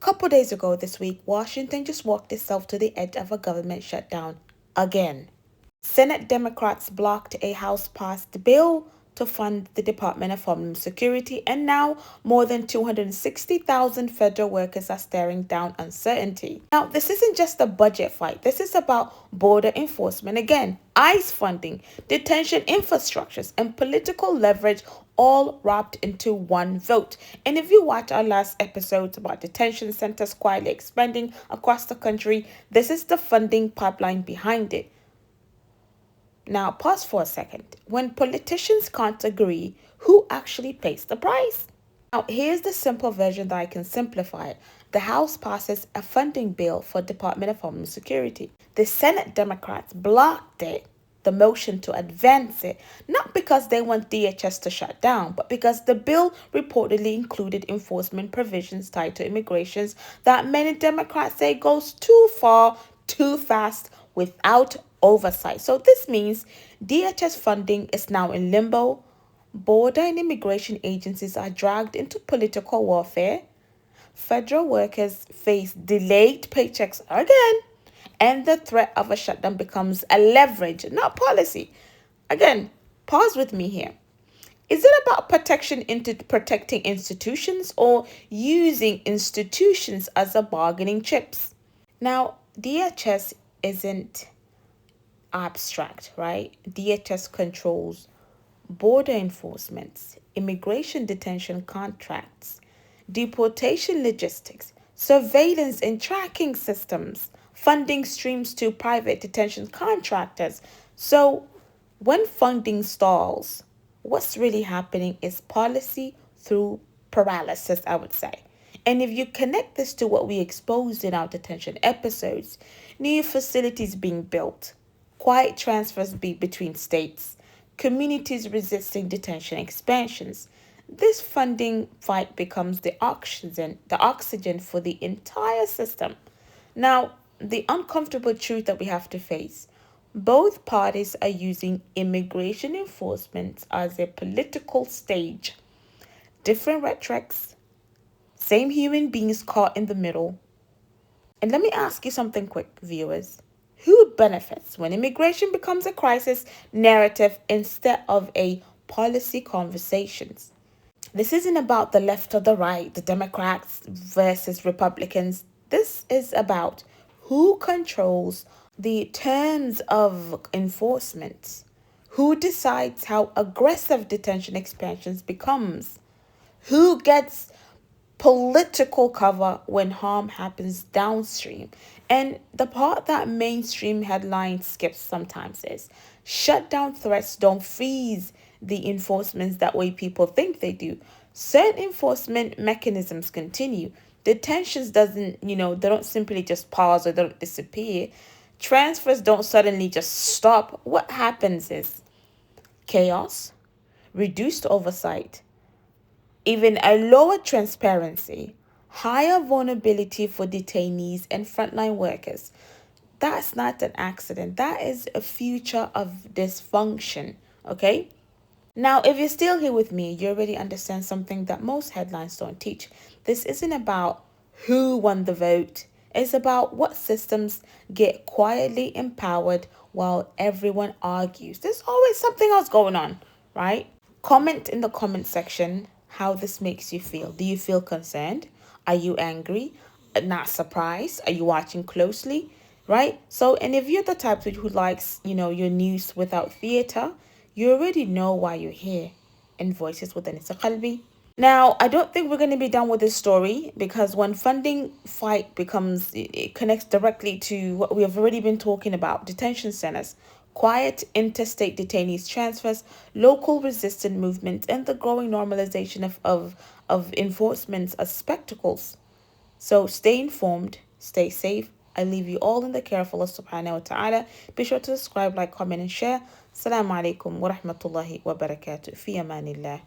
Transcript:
Couple days ago this week, Washington just walked itself to the edge of a government shutdown again. Senate Democrats blocked a House passed bill to fund the Department of Homeland Security, and now more than 260,000 federal workers are staring down uncertainty. Now, this isn't just a budget fight, this is about border enforcement again, ICE funding, detention infrastructures, and political leverage all wrapped into one vote. And if you watch our last episodes about detention centers quietly expanding across the country, this is the funding pipeline behind it. Now, pause for a second. When politicians can't agree, who actually pays the price? Now, here's the simple version that I can simplify it. The House passes a funding bill for Department of Homeland Security. The Senate Democrats blocked it, the motion to advance it, not because they want DHS to shut down, but because the bill reportedly included enforcement provisions tied to immigrations that many Democrats say goes too far, too fast, without oversight. So this means DHS funding is now in limbo. Border and immigration agencies are dragged into political warfare. Federal workers face delayed paychecks again. And the threat of a shutdown becomes a leverage, not policy. Again, pause with me here. Is it about protecting institutions or using institutions as a bargaining chips? Now, DHS isn't abstract, right? DHS controls border enforcement, immigration detention contracts, deportation logistics, surveillance and tracking systems, funding streams to private detention contractors. So when funding stalls, what's really happening is policy through paralysis, I would say. And if you connect this to what we exposed in our detention episodes, new facilities being built, quiet transfers between states, communities resisting detention expansions, this funding fight becomes the oxygen for the entire system. Now, the uncomfortable truth that we have to face, both parties are using immigration enforcement as a political stage. Different rhetorics, same human beings caught in the middle. And let me ask you something quick, viewers. Who benefits when immigration becomes a crisis narrative instead of a policy conversations? This isn't about the left or the right, the Democrats versus Republicans. This is about who controls the terms of enforcement, who decides how aggressive detention expansions becomes, who gets political cover when harm happens downstream. And the part that mainstream headlines skip sometimes is shutdown threats don't freeze the enforcements that way people think they do. Certain enforcement mechanisms continue. Detentions they don't simply just pause or they don't disappear. Transfers don't suddenly just stop. What happens is chaos, reduced oversight, even a lower transparency, higher vulnerability for detainees and frontline workers. That's not an accident. That is a future of dysfunction, okay? Now, if you're still here with me, you already understand something that most headlines don't teach. This isn't about who won the vote. It's about what systems get quietly empowered while everyone argues. There's always something else going on, right? Comment in the comment section how this makes you feel. Do you feel concerned? Are you angry? Not surprised? Are you watching closely? Right? So, and if you're the type who likes, your news without theater, you already know why you're here in Voices with Anissa Qalbi. Now, I don't think we're going to be done with this story because when funding fight it connects directly to what we have already been talking about, detention centers, quiet interstate detainees transfers, local resistant movements, and the growing normalization of enforcement as spectacles. So stay informed, stay safe. I leave you all in the care of Allah subhanahu wa ta'ala. Be sure to subscribe, like, comment, and share. Assalamu alaikum wa rahmatullahi wa barakatuh. Fi amanillah.